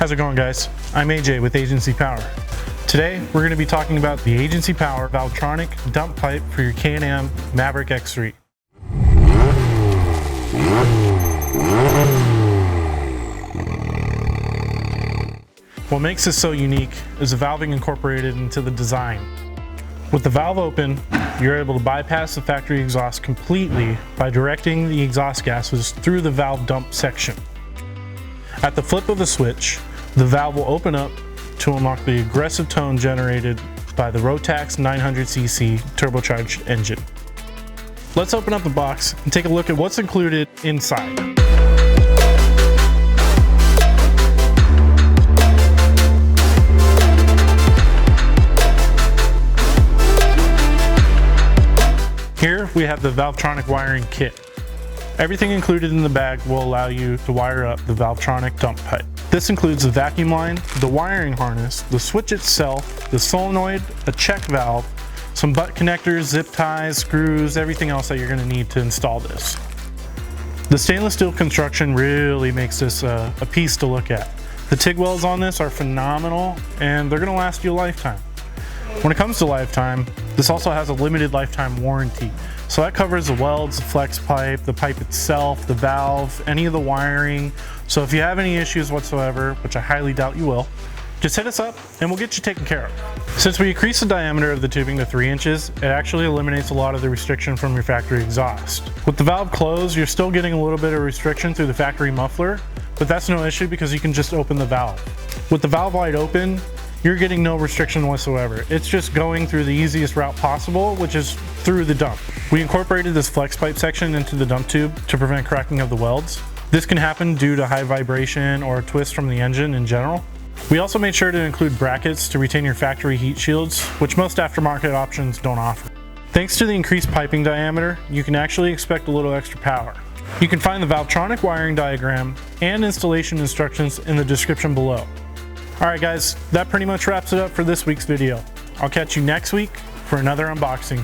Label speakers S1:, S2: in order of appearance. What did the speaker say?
S1: How's it going, guys? I'm AJ with AgencyPower. Today we're going to be talking about the AgencyPower Valvetronic dump pipe for your Can-Am Maverick X3. What makes this so unique is the valving incorporated into the design. With the valve open, you're able to bypass the factory exhaust completely by directing the exhaust gases through the valve dump section. At the flip of the switch, the valve will open up to unlock the aggressive tone generated by the Rotax 900cc turbocharged engine. Let's open up the box and take a look at what's included inside. Here we have the Valvetronic Wiring Kit. Everything included in the bag will allow you to wire up the Valvetronic dump pipe. This includes the vacuum line, the wiring harness, the switch itself, the solenoid, a check valve, some butt connectors, zip ties, screws, everything else that you're going to need to install this. The stainless steel construction really makes this a piece to look at. The TIG welds on this are phenomenal and they're going to last you a lifetime. When it comes to lifetime, this also has a limited lifetime warranty. So that covers the welds, the flex pipe, the pipe itself, the valve, any of the wiring. So if you have any issues whatsoever, which I highly doubt you will, just hit us up and we'll get you taken care of. Since we increased the diameter of the tubing to 3 inches, it actually eliminates a lot of the restriction from your factory exhaust. With the valve closed, you're still getting a little bit of restriction through the factory muffler, but that's no issue because you can just open the valve. With the valve wide open, you're getting no restriction whatsoever. It's just going through the easiest route possible, which is through the dump. We incorporated this flex pipe section into the dump tube to prevent cracking of the welds. This can happen due to high vibration or twist from the engine in general. We also made sure to include brackets to retain your factory heat shields, which most aftermarket options don't offer. Thanks to the increased piping diameter, you can actually expect a little extra power. You can find the Valvetronic wiring diagram and installation instructions in the description below. Alright guys, that pretty much wraps it up for this week's video. I'll catch you next week for another unboxing.